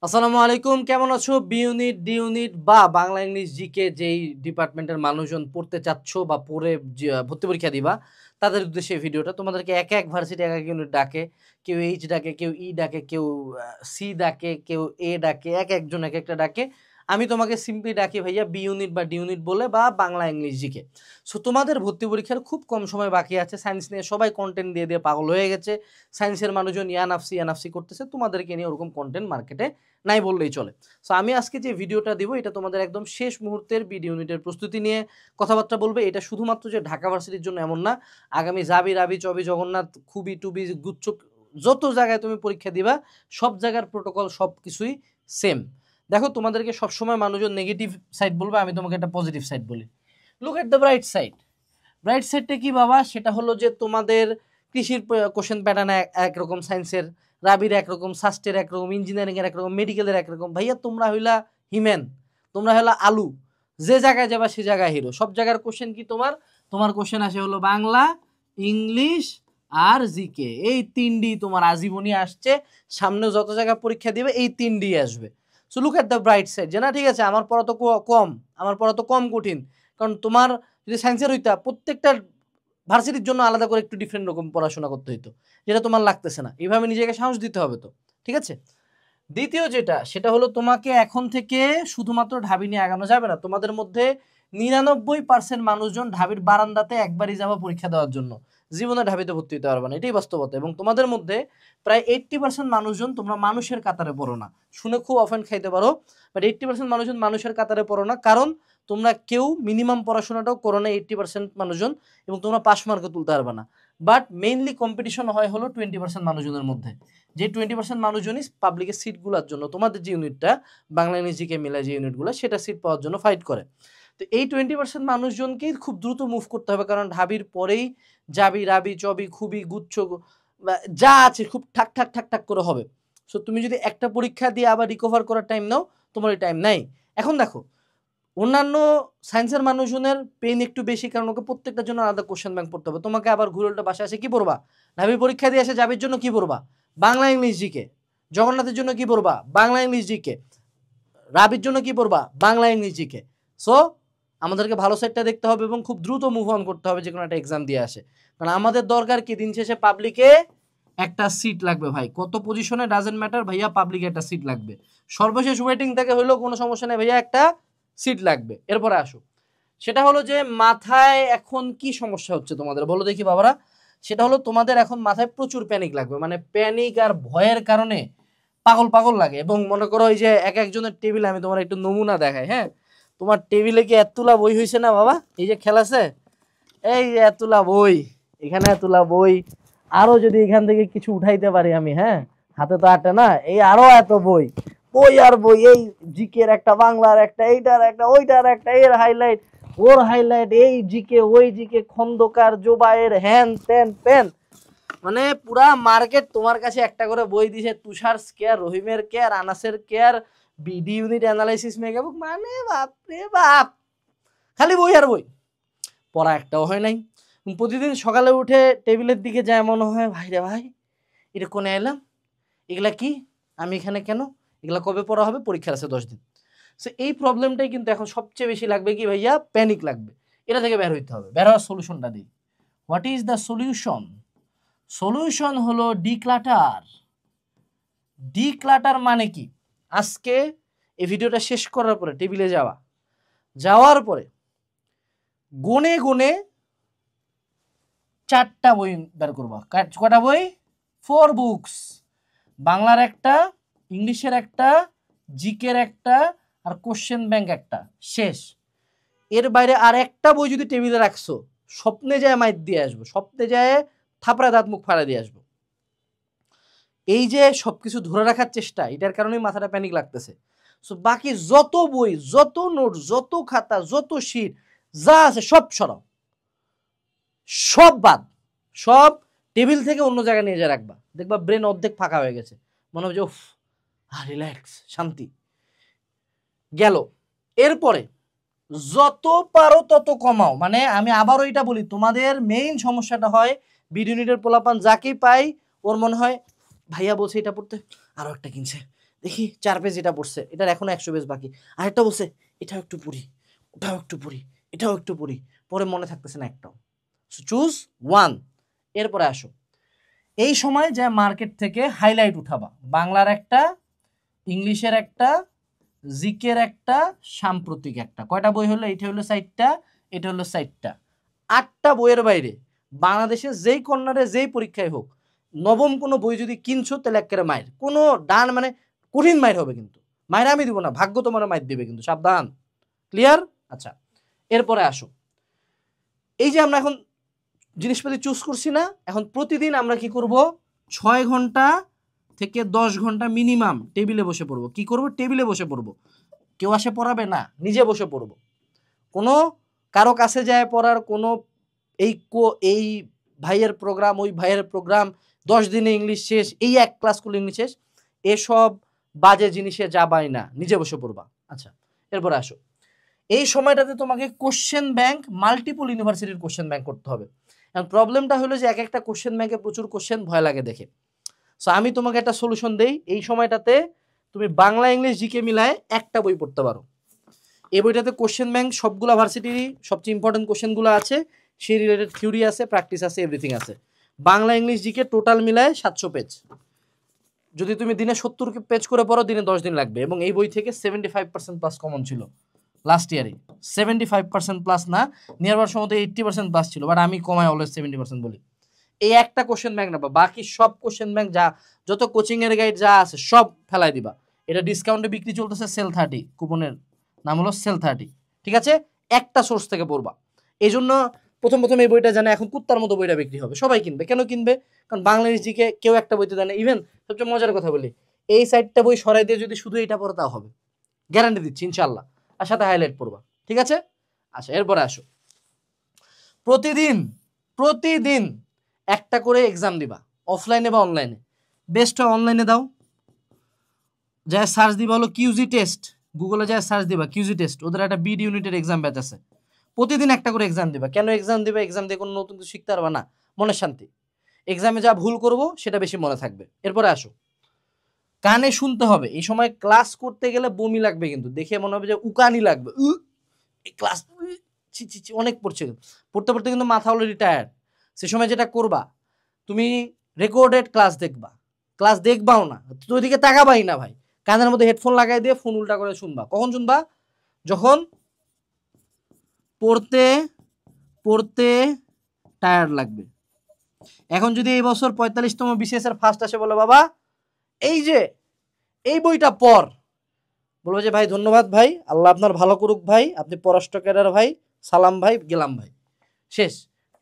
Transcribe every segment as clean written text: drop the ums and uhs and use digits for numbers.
আসসালামু আলাইকুম, কেমন আছো? বি ইউনিট, ডি ইউনিট বা বাংলা ইংলিশ জিকে যেই ডিপার্টমেন্টের মানুষজন পড়তে চাচ্ছ বা পড়ে ভর্তি পরীক্ষা দিবা, তাদের উদ্দেশ্যে এই ভিডিওটা। তোমাদেরকে এক এক ভার্সিটি এক এক ইউনিট ডাকে। কেউ এইচ ডাকে, কেউ ই ডাকে, কেউ সি ডাকে, কেউ এ ডাকে, এক একজন এক একটা ডাকে। আমি তোমাকে সিম্পলি ডাকি ভাইয়া বি ইউনিট বা ডি ইউনিট বলে, বা বাংলা ইংলিশ জিকে। সো তোমাদের ভর্তি পরীক্ষার খুব কম সময় বাকি আছে। সায়েন্স নিয়ে সবাই কন্টেন্ট দিয়ে দিয়ে পাগল হয়ে গেছে। সায়েন্সের মানুষজন ইয়ানাফসি ইয়ানাফসি করতেছে, তোমাদেরকে নিয়ে ওরকম কন্টেন্ট মার্কেটে নাই বললেই চলে। সো আমি আজকে যে ভিডিওটা দিব, এটা তোমাদের একদম শেষ মুহূর্তের বিডি ইউনিটের প্রস্তুতি নিয়ে কথাবার্তা বলবে। এটা শুধুমাত্র যে ঢাকা ভার্সিটির জন্য এমন না, আগামী জাবি, রাবি, চবি, জগন্নাথ, খুবই টুবি, গুচ্ছ, যত জায়গায় তুমি পরীক্ষা দিবা সব জায়গার প্রোটোকল সব কিছুই সেম। দেখো, তোমাদেরকে সবসময় মানুষজন নেগেটিভ সাইড বলবে, আমি তোমাকে একটা পজিটিভ সাইড বলি। Look at the bright side. Bright সাইডটা কি বাবা? সেটা হলো যে তোমাদের কৃষির কোশ্চেন প্যাটার্ন একরকম, সায়েন্সের রাবির একরকম, সাস্টের একরকম, ইঞ্জিনিয়ারিংয়ের একরকম, মেডিকেলের একরকম। ভাইয়া তোমরা হইলা হিমেন, তোমরা হইলা আলু, যে জায়গায় যাবা সে জায়গায় হিরো। সব জায়গার কোশ্চেন কি তোমার? তোমার কোশ্চেন আসে হলো বাংলা, ইংলিশ আর জিকে। এই তিনটি তোমার আজীবনী আসছে, সামনে যত জায়গায় পরীক্ষা দিবে এই তিনটি আসবে। So look at the bright side, যে না ঠিক আছে আমার পড়া তো কম, আমার পড়া তো কম কঠিন। কারণ তোমার যদি সায়েন্সের হইতা, প্রত্যেকটা ভার্সিটির জন্য আলাদা করে একটু ডিফারেন্ট রকম পড়াশোনা করতে হইতো, যেটা তোমার লাগতেছে না। এইভাবে নিজেকে সাহস দিতে হবে তো, ঠিক আছে? দ্বিতীয় যেটা, সেটা হলো তোমাকে এখন থেকে শুধুমাত্র ঢাবি নিয়ে আগানো যাবে না। তোমাদের মধ্যে 99% মানুষজন ঢাবির বারান্দাতে একবারই যাবো পরীক্ষা দেওয়ার জন্য, জীবনে ঢাবিতে ভর্তি হতে পারবে না, এটাই বাস্তবতা। এবং তোমাদের মধ্যে প্রায় 80% মানুষজন তোমরা মানুষের কাতারে পড়ো না। শুনে খুব অফেন্ড খাইতে পারো, বাট 80% মানুষজন মানুষের কাতারে পড়ো না, কারণ তোমরা কেউ মিনিমাম পড়াশোনাটাও করো না 80% মানুষজন, এবং তোমরা পাস মার্কও তুলতে পারবে না। বাট মেইনলি কম্পিটিশন হয় হলো 20% মানুষজনের মধ্যে। যে 20% মানুষজনই পাবলিকের সিটগুলোর জন্য, তোমাদের যে ইউনিটটা বাংলা ইংলিশ জিকে মিলে যে ইউনিটগুলো, সেটা সিট পাওয়ার জন্য ফাইট করে। তো এই 20% মানুষজনকেই খুব দ্রুত মুভ করতে হবে, কারণ ঢাবির পরেই জাবি, রাবি, চবি, খুবই, গুচ্ছ, যা আছে খুব ঠাক ঠাক ঠাক ঠাক করে হবে। সো তুমি যদি একটা পরীক্ষা দিয়ে আবার রিকভার করার টাইম নাও, তোমার ওই টাইম নাই। এখন দেখো, অন্যান্য সায়েন্সের মানুষজনের পেইন একটু বেশি, কারণ ওকে প্রত্যেকটার জন্য আলাদা কোশ্চেন ব্যাংক পড়তে হবে। তোমাকে আবার ঘুরে উল্টা বাসায় এসে কি পড়বা? ঢাবি পরীক্ষা দিয়ে এসে জাবির জন্য কি পড়বা? Bangla English GK. জগন্নাথের জন্য কি পড়বা? Bangla English GK. রাবির জন্য কি পড়বা? Bangla English GK. সো আমাদেরকে ভালো সাইডটা দেখতে হবে এবং খুব দ্রুত মুভ অন করতে হবে যে কোনো একটা এক্সাম দিয়ে আসে। কারণ আমাদের দরকার কি, দিন শেষে পাবলিকে একটা সিট লাগবে ভাই। কত পজিশনে ডাজেন্ট ম্যাটার ভাইয়া, পাবলিকে একটা সিট লাগবে। সর্বশেষ ওয়েটিং থেকে হইলেও কোনো সমস্যা নেই ভাইয়া, একটা সিট লাগবে। এরপরে আসো, সেটা হলো যে মাথায় এখন কি সমস্যা হচ্ছে তোমাদের, বলো দেখি বাবারা। সেটা হলো তোমাদের এখন মাথায় প্রচুর প্যানিক লাগবে, মানে প্যানিক আর ভয়ের কারণে পাগল পাগল লাগে। এবং মনে করো এই যে এক একজনের টেবিলে, আমি তোমার একটু নমুনা দেখাই, হ্যাঁ? তোমার টেবিলে কি এতলা বই হয়েছে না বাবা? এই যে খেলাছে, এই যে এতলা বই, এখানে এতলা বই, আরো যদি এখান থেকে কিছু উঠাইতে পারি আমি, হ্যাঁ, হাতে তো আটে না, এই আরো এত বই, বই আর বই, এই জিকের একটা, বাংলার একটা, এইটার একটা, ওইটার একটা, এর হাইলাইট, ওর হাইলাইট, এই জিকে ওই জিকে, খন্দকার, জোবায়ের, হ্যান ত্যান প্যান, মানে পুরা মার্কেট তোমার কাছে একটা করে বই দিছে। তুষার কেয়ার, রহিমের কেয়ার, আনাসের care, BD unit analysis, megabook, মানে বাপ রে বাপ, খালি বই আর বই, পড়া একটাও হয় নাই। প্রতিদিন সকালে উঠে টেবিলের দিকে যায়, মনে হয় ভাই রে ভাই, এটা কোনে এলাম, এগুলা কি, আমি এখানে কেন, এগুলা কবে পড়া হবে, পরীক্ষার আছে 10 দিন। সো এই প্রবলেমটাই কিন্তু এখন সবচেয়ে বেশি লাগবে কি ভাইয়া, প্যানিক লাগবে। এটা থেকে বের হইতে হবে। বের হওয়ার সলিউশনটা দিই। What is the solution? Solution হলো ডিক্লাটার। ডিক্লাটার মানে কি? আজকে এই ভিডিওটা শেষ করার পরে টেবিলে যাওয়ার পরে গুনে গুনে 4টা বই বের করবা। কটা বই? 4 বুকস। বাংলার একটা, ইংলিশের একটা, জিকের একটা, আর কোশ্চেন ব্যাংক একটা, শেষ। এর বাইরে আর একটা বই যদি টেবিলে রাখছো, স্বপ্নে যায় মাইর দিয়ে আসবো, স্বপ্নে যায় থাপড়া দাঁত মুখ ফাড়া দিয়ে আসবো। এই যে সবকিছু ধরে রাখার চেষ্টা, এটার কারণেই মাথাটা প্যানিক লাগতেছে। সো বাকি যত বই, যত নোট, যত খাতা, যত শীট যা আছে সব সরাও, সব বাদ, সব টেবিল থেকে অন্য জায়গায় নিয়ে যা রাখবা। দেখবা ব্রেন অর্ধেক ফাঁকা হয়ে গেছে, মনে হবে যে উফ, রিল্যাক্স, শান্তি গেল। এরপরে যত পারো তত কমাও। মানে আমি আবারও এটা বলি, তোমাদের মেইন সমস্যাটা হয় বিড ইউনিটের পোলাপান যাকেই পাই, ওর মনে হয় ভাইয়া বলছে এটা পড়তে, আরো একটা কিনছে, দেখি 4 পেজ এটা পড়ছে, এটার এখনো 100 পেজ বাকি, আরেকটা বলছে এটাও একটু পড়ি, ওটাও একটু পড়ি, এটাও একটু পড়ি, পরে মনে থাকতেছে না একটাও। Choose one. এরপরে আসো, এই সময় যে মার্কেট থেকে হাইলাইট উঠাবা, বাংলার একটা, ইংলিশের একটা, জিকের একটা, সাম্প্রতিক একটা। কয়টা বই হলো? এটা হলো 4টা, এটা হলো 4টা। 8টা বইয়ের বাইরে বাংলাদেশের যেই কর্নারে যেই পরীক্ষায় হোক, নবম কোনো বই যদি কিনছো তাহলে একেবারে মায়ের কোনো ডান, মানে কঠিন মায়ের হবে, কিন্তু মায়ের আমি দিব না, ভাগ্য তোমার মায়ের দিবে, কিন্তু সাবধান। ক্লিয়ার? আচ্ছা, এরপরে আসো, এই যে আমরা এখন জিনিসপাতি চুজ করছি না, এখন প্রতিদিন আমরা কি করব? 6 ঘন্টা থেকে 10 ঘন্টা মিনিমাম টেবিলে বসে পড়বো। কি করব? টেবিলে বসে পড়বো। কেউ আসে পড়াবে না, নিজে বসে পড়বো। কোনো কারো কাছে যায় পড়ার কোনো এই ভাইয়ের প্রোগ্রাম, ওই ভাইয়ের প্রোগ্রাম, 10 দিনে ইংলিশ শেষ, এই এক ক্লাস করলে ইংলিশ শেষ, এসব বাজে জিনিসে যাবাই না, নিজে বসে পড়বা। আচ্ছা, এরপরে আসো, এই সময়টাতে তোমাকে কোশ্চেন ব্যাংক, মাল্টিপল ইউনিভার্সিটির কোশ্চেন ব্যাংক করতে হবে। এখন প্রবলেমটা হলো যে এক একটা কোশ্চেন ব্যাংকে প্রচুর কোশ্চেন, ভয় লাগে দেখে। সো আমি তোমাকে একটা সলিউশন দেই, এই সময়টাতে তুমি বাংলা ইংলিশ জিকে মিলায় একটা বই পড়তে পারো। এই বইটাতে কোশ্চেন ব্যাংক সবগুলা ভার্সিটিরই সবচেয়ে ইম্পর্টেন্ট কোশ্চেনগুলো আছে, সেই রিলেটেড থিওরি আছে, প্র্যাকটিস আছে, এভরিথিং আছে। বাংলা ইংলিশ জিকে টোটাল মিলায় 700 পেজ। যদি তুমি দিনে 70 পেজ করে পড়ো, দিনে 10 দিন লাগবে। এবং এই বই থেকে 75% প্লাস কমন ছিল লাস্ট ইয়ারে। 75% প্লাস না, নিয়ারবার সম্ভবত 80% প্লাস ছিল, বাট আমি কমাই অলওয়েজ 70% বলি। এই একটা কোশ্চেন ব্যাংক না, বাকি সব কোশ্চেন ব্যাংক যা, যত কোচিং এর গাইড যা আছে সব ফেলাই দিবা। এটা ডিসকাউন্টে বিক্রি চলতেছে, সেল 30, কুপনের নাম হলো সেল 30। ঠিক আছে, একটা সোর্স থেকে পড়বা। এই জন্য প্রথম এই বইটা জানে, এখন কুত্তার মতো বইটা বিক্রি হবে, সবাই কিনবে। কেন কিনবে? কারণ বাংলাদেশ জিকে কেউ একটা বইতে জানে। ইভেন সবচেয়ে মজার কথা বলি, এই সাইডটা বই সরাই দিয়ে যদি শুধু এটা পড়ো তাও হবে, গ্যারান্টি দিচ্ছি ইনশাল্লাহ, আর সাথে হাইলাইট পড়বা। ঠিক আছে? আচ্ছা, এরপরে আসো, প্রতিদিন একটা করে এক্সাম দিবা, অফলাইনে বা অনলাইনে। বেস্ট হয় অনলাইনে দাও, যা সার্চ দিবা হলো কিউজি টেস্ট, গুগলে যা সার্চ দিবা কিউজি টেস্ট, ওদের একটা বিড ইউনিটের এক্সাম ব্যাচ আছে। প্রতিদিন একটা করে এক্সাম দিবা। কেন এক্সাম দিবা? এক্সাম দিয়ে কোনো নতুন কিছু শিখতে পারবা না, মনের শান্তি। এক্সামে যা ভুল করবো সেটা বেশি মনে থাকবে। এরপরে আসো, কানে শুনতে হবে। এই সময় ক্লাস করতে গেলে বমি লাগবে, কিন্তু দেখে মনে হবে যে উকানি লাগবে, ক্লাস অনেক পড়ছে, পড়তে পড়তে কিন্তু মাথা অলরেডি টায়ার্ড। সে সময় যেটা করবা, তুমি রেকর্ডেড ক্লাস দেখবাও না, তো ওইদিকে তাকাবাই না ভাই, কানের মধ্যে হেডফোন লাগাই দিয়ে ফোন উল্টা করে শুনবা। কখন শুনবা? যখন পড়তে পড়তে টায়ার্ড লাগবে। এখন যদি এই বছর 45তম বিসিএস এর ফার্স্ট আসে, বলো বাবা এই যে এই বইটা পড়, বলবো যে ভাই ধন্যবাদ ভাই, আল্লাহ আপনার ভালো করুক ভাই, আপনি পররাষ্ট্র ক্যাডার ভাই, সালাম ভাই, গেলাম ভাই, শেষ।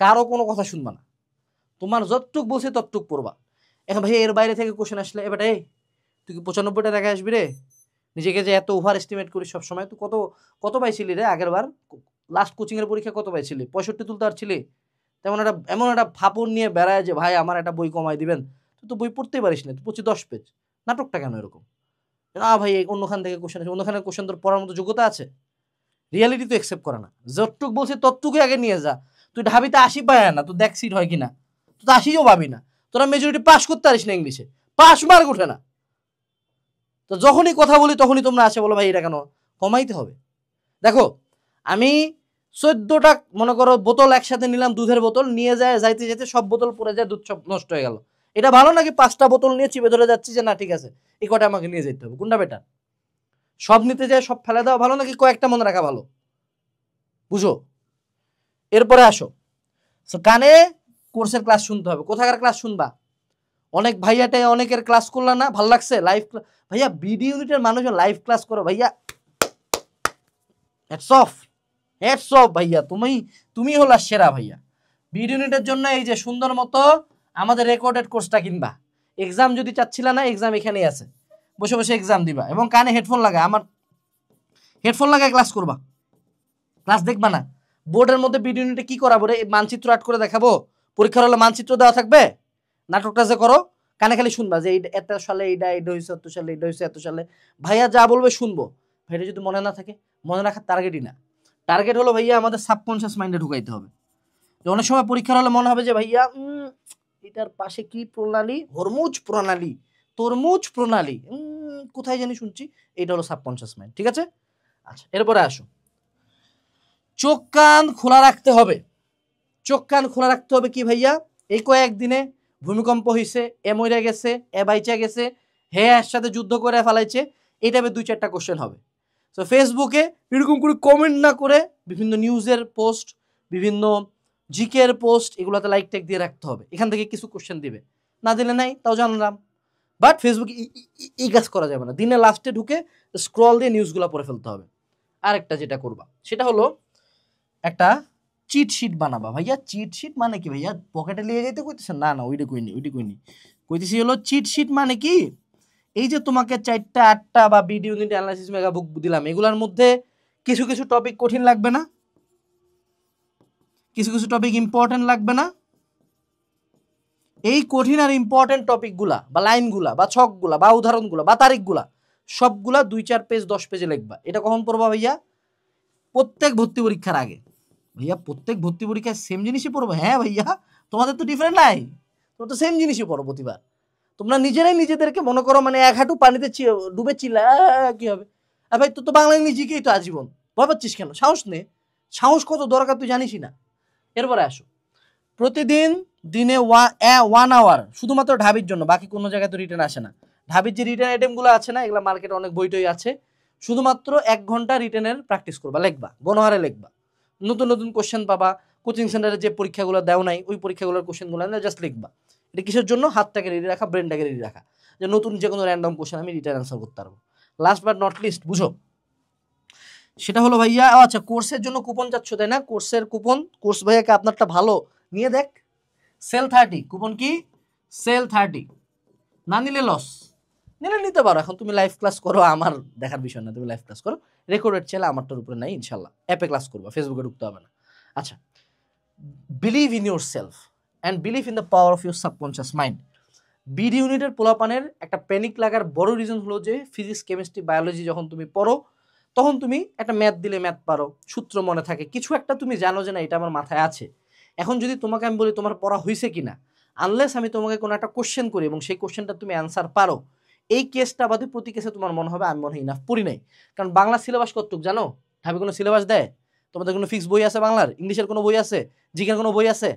কারো কোনো কথা শুনবা না, তোমার যতটুক বলছে ততটুক পড়বা। এখন ভাই এর বাইরে থেকে কোশ্চেন আসলে, এবার এই তুই কি 95টা দেখা আসবি রে? নিজেকে যে এত ওভার এস্টিমেট করিস সবসময়। তুই কত পাইছিলি রে আগের বার? লাস্ট কোচিং এর পরীক্ষা কত পাইছিলি? 65 তুলতে পারছিলি? এমন একটা ফাপড় নিয়ে বেড়ায় যে ভাই আমার একটা বই কমাই দিবেন, তুই তো বই পড়তেই পারিস না, তুই পড়ছি 10 পেজ। নাটকটা কেন এরকম? না ভাই অন্যখান থেকে কোশ্চেন আছে, অন্যখানের কোশ্চেন তোর পড়ার মতো যোগ্যতা আছে? রিয়ালিটি তো একসেপ্ট করে না, যতটুক বলছে ততটুকুই আগে নিয়ে যা। তুই ঢাবিতে 80 পায় না, তুই দেখ সিট হয় কিনা, তুই তো 80ও পাবি না। তোরা মেজরিটি পাস করতে পারিস না ইংলিশে, পাস মার্ক ওঠে না। তো যখনই কথা বলি তখনই তোমরা আসে বলো ভাই এটা কেন? কমাইতে হবে। দেখো আমি 14টা মনে করো বোতল একসাথে নিলাম, দুধের বোতল নিয়ে যাইতে যেতে সব বোতল পড়ে যায়, দুধ সব নষ্ট হয়ে গেল। এটা ভালো নাকি 5টা বোতল নিয়ে চিপে ধরে যাচ্ছি যে না ঠিক আছে এই কটা আমাকে নিয়ে যেতে হবে? কোনটা বেটার? সব নিতে যায় সব ফেলে দেওয়া ভালো নাকি কয়েকটা মনে রাখা ভালো? বুঝো। এরপরে আসো, কানে কোর্সের ক্লাস শুনতে হবে। কোথাকার ক্লাস শুনবা? অনেক ভাইয়াটাই অনেকের ক্লাস করলা না, ভালো লাগছে লাইভ ভাইয়া, বিডি ইউনিটের মানুষজন লাইভ ক্লাস করো ভাইয়া, হ্যাটস অফ ভাইয়া, তুমি হলা সেরা ভাইয়া। বিডি ইউনিটের জন্য এই যে সুন্দর মতো আমাদের রেকর্ডেড কোর্সটা কিনবা। এক্সাম যদি চাচ্ছিলা না, এক্সাম এখানেই আছে, বসে বসে এক্সাম দিবা এবং কানে হেডফোন লাগা, আমার হেডফোন লাগায় ক্লাস করবা, ক্লাস দেখবা না। বোর্ডের মধ্যে বিডি ইউনিটে কি করাবো রে? মানচিত্র আর্ট করে দেখাবো? পরীক্ষার হলে মানচিত্র দেওয়া থাকবে? নাটকটা যে করো, কানে খালি শুনবা যে এত সালে এইটা হয়েছে, এত সালে এটা হয়েছে, এত সালে। ভাইয়া যা বলবে শুনবো। ভাইটা যদি মনে না থাকে, মনে রাখার টার্গেটই না। টার্গেট হলো ভাইয়া আমাদের সাবকনশিয়াস মাইন্ডে ঢুকাইতে হবে। অনেক সময় পরীক্ষার হলে মনে হবে যে ভাইয়া এটার পাশে কি প্রণালী? তরমুজ প্রণালী। কোথায় জানি শুনছি, এইটা হলো সাবকনশিয়াস মাইন্ড। ঠিক আছে, আচ্ছা এরপরে আসো, চোখ কান খোলা রাখতে হবে। চোখ কান খোলা রাখতে হবে কি ভাইয়া, এই কয়েকদিনে ভূমিকম্প হয়েছে, এ মরে গেছে, এ বাইচা গেছে, হে এর সাথে যুদ্ধ করে ফেলাইছে, এই টাইপের 2-4টা কোশ্চেন হবে। তো ফেসবুকে এরকম করে কমেন্ট না করে বিভিন্ন নিউজের পোস্ট, বিভিন্ন জিকের পোস্ট, এগুলোতে লাইক টেক দিয়ে রাখতে হবে। এখান থেকে কিছু কোশ্চেন দিবে, না দিলে নাই, তাও জানলাম। বাট ফেসবুকে এই কাজ করা যাবে না, দিনে লাস্টে ঢুকে স্ক্রল দিয়ে নিউজগুলো পড়ে ফেলতে হবে। আরেকটা যেটা করবা সেটা হলো একটা চিট শিট বানাবা। ভাইয়া চিট শিট মানে কি ভাইয়া, পকেটে নিয়ে যেতে কইতেছেন? না না, ওইটা কইনি, কইতেছি হলো চিট শিট মানে কি, এই যে তোমাকে 4টা 8টা বা ভিডিও ইউনিট অ্যানালাইসিস মেগা বুক দিলাম, এগুলোর মধ্যে কিছু কিছু টপিক কঠিন লাগবে না, কিছু কিছু টপিক ইম্পর্টেন্ট লাগবে না? এই কঠিন আর ইম্পর্টেন্ট টপিকগুলা বা লাইনগুলা বা ছকগুলা বা উদাহরণগুলা বা তারিখগুলা সবগুলা 2-4 পেজ 10 পেজে লিখবা। এটা কখন পড়বা ভাইয়া? প্রত্যেক ভর্তি পরীক্ষার আগে। ভাইয়া প্রত্যেক ভর্তি পরীক্ষায় সেম জিনিসই পড়বো? হ্যাঁ ভাইয়া, তোমাদের তো ডিফারেন্ট নাই, তোমরা তো সেম জিনিসই পড়ো প্রতিবার। তোমরা নিজেরাই নিজেদেরকে মনে করো মানে এক হাঁটু পানিতে ডুবে চিল্লা কি হবে? আর ভাই তোর তো বাংলা ইংলিশ জিকেই তো আজীবন, ভয় পাচ্ছিস কেন? সাহস নে, সাহস কত দরকার তুই জানিসই না। এরপরে আসো, প্রতিদিন দিনে 1 আওয়ার শুধুমাত্র ঢাবির জন্য, বাকি কোনো জায়গায় তো রিটার্ন আসে না। ঢাবির যে রিটার্ন আইটেমগুলো আছে না, এগুলো মার্কেটে অনেক বইটই আছে, শুধুমাত্র 1 ঘন্টা রিটার্নের প্র্যাকটিস করবা, লিখবা, গণহারে লিখবা, নতুন নতুন কোশ্চেন পাবা, কোচিং সেন্টারে যে পরীক্ষাগুলো দেও নাই ওই পরীক্ষাগুলোর কোশ্চেনগুলো জাস্ট লিখবা। এটা কিসের জন্য? হাতটাকে রেডি রাখা, ব্রেনটাকে রেডি রাখা, যে নতুন যে কোনো র্যান্ডম কোশ্চেন আমি রিটার্ন অ্যান্সার করতে পারবো। লাস্ট বাট নট লিস্ট বুঝো, সেটা হলো ভাইয়া, আচ্ছা কোর্সের জন্য কুপন চাচ্ছ তাই না? কোর্সের কুপন, কোর্স ভাইয়াকে আপনারটা ভালো নিয়ে দেখ, সেল 30 কুপন কি সেল 30, না নিলে লস, নিলে নিতে পারো। এখন তুমি লাইভ ক্লাস করো, আমার দেখার বিষয় না, তুমি লাইভ ক্লাস করো, রেকর্ডেড চ্যানেল আমারটার উপরে নাই, ইনশাল্লাহ অ্যাপে ক্লাস করবা, ফেসবুকে ঢুকতে হবে না। আচ্ছা, believe in your self and believe in the power of your subconscious mind. BD ইউনিটের পোলাপানের একটা প্যানিক লাগার বড় রিজন হলো যে ফিজিক্স কেমিস্ট্রি বায়োলজি যখন তুমি পড়ো তখন তুমি একটা ম্যাথ দিলে ম্যাথ পারো, সূত্র মনে থাকে, কিছু একটা তুমি জানো যে না এটা আমার মাথায় আছে। এখন যদি তোমাকে আমি বলি তোমার পড়া হয়েছে কিনা, আনলেস আমি তোমাকে কোনো একটা কোশ্চেন করি এবং সেই কোশ্চেনটা তুমি অ্যান্সার পারো, এই কেসটা বাদে প্রতি কেসে তোমার মনে হবে আমি মনে হয় ইনাফ পড়ি নাই। কারণ বাংলা সিলেবাস কতটুক জানো? ঢাবি কোনো সিলেবাস দেয়? তোমাদের কোনো ফিক্স বই আছে বাংলার? ইংলিশের কোনো বই আছে? জিকের কোনো বই আছে?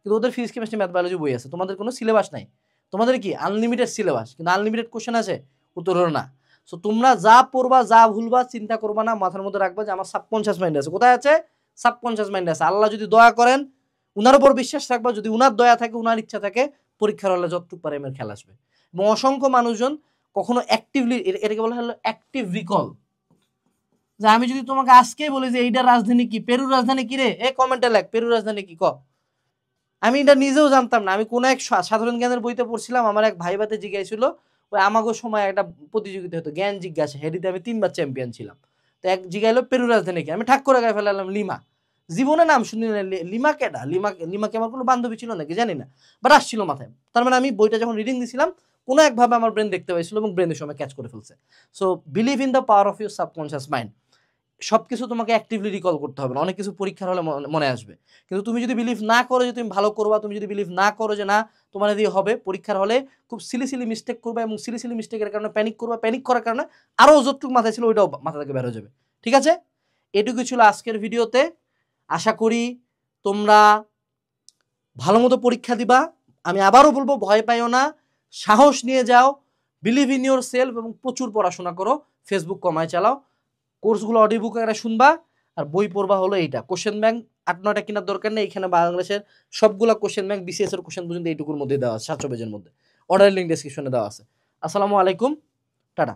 কিন্তু ওদের ফিজিক্স কেমিস্ট্রি ম্যাথ বায়োলজি বই আছে, তোমাদের কোনো সিলেবাস নাই। তোমাদের কি আনলিমিটেড সিলেবাস, কিন্তু আনলিমিটেড কোশ্চেন আছে? উত্তর হলো না। সো তোমরা যা পড়বা যা ভুলবা চিন্তা করবা না, মাথার মধ্যে রাখবা যে আমার সাবকনশিয়াস মাইন্ড আছে। কোথায় আছে? সাবকনশিয়াস মাইন্ড আছে। আল্লাহ যদি দয়া করেন, উনার উপর বিশ্বাস রাখবা, যদি উনার দয়া থাকে, উনার ইচ্ছা থাকে, পরীক্ষার হলে যতটুকু পারে এর খেলা আসবে। এবং অসংখ্য মানুষজন কখনো অ্যাক্টিভলি, এটাকে বলা হলো অ্যাক্টিভ রিকল, যে আমি যদি তোমাকে আজকেই বলি যে এইটার রাজধানী কি, পেরুর রাজধানী কি রে, এ কমেন্টে লেখ পেরুর রাজধানী কি ক। আমি এটা নিজেও জানতাম না, আমি কোনো এক সাধারণ জ্ঞানের বইতে পড়ছিলাম, আমার এক ভাই বাতে জিজ্ঞাসছিল, ওই আমাগো সময় একটা প্রতিযোগিতা হতো জ্ঞান জিজ্ঞাসা, হেডিতে আমি 3বার চ্যাম্পিয়ন ছিলাম। তো এক জিজ্ঞাইলো পেরু রাজধানী কি, আমি ঠাক করে গায়ে ফেলালাম লিমা। জীবনে নাম শুনি না, লিমা কেডা, লিমাকে আমার কোনো বান্ধবী ছিল নাকি জানি না, বাট আসছিল মাথায়। তার মানে আমি বইটা যখন রিডিং দিছিলাম কোনো একভাবে আমার ব্রেন দেখতে পাইছিল এবং ব্রেনের সময় ক্যাচ করে ফেলছে। So believe in the power of your subconscious mind. সবকিছু তোমাকে অ্যাক্টিভলি রিকল করতে হবে না, অনেক কিছু পরীক্ষার হলে মনে আসবে, কিন্তু তুমি যদি বিলিভ না করো যে তুমি ভালো করবা, তুমি যদি বিলিভ না করো যে না তোমার দিয়ে হবে, পরীক্ষার হলে খুব সিলি মিস্টেক করবা এবং সিলি মিস্টেকের কারণে প্যানিক করবা, প্যানিক করার কারণে আরও যতটুকু মাথায় ছিল ওইটাও মাথা থেকে বের হয়ে যাবে। ঠিক আছে, এটুকু ছিল আজকের ভিডিওতে। আশা করি তোমরা ভালো মতো পরীক্ষা দিবা। আমি আবারও বলবো, ভয় পাইও না, সাহস নিয়ে যাও, বিলিভ ইন ইউর সেলফ এবং প্রচুর পড়াশোনা করো, ফেসবুক কমায় চালাও, কোর্সগুলো অডিও বুক আকারে শুনবা, আর বই পড়বা হলো এইটা। কোশ্চেন ব্যাংক 8-9টা কেনার দরকার নেই, এখানে বাংলাদেশের সবগুলা কোশ্চেন ব্যাংক বিসিএস এর কোশ্চেন পর্যন্ত এইটুকুর মধ্যে দেওয়া আছে, 700 পেজের মধ্যে, অর্ডার লিঙ্ক ডেসক্রিপশনে দেওয়া আছে। আসসালামু আলাইকুম, টাটা।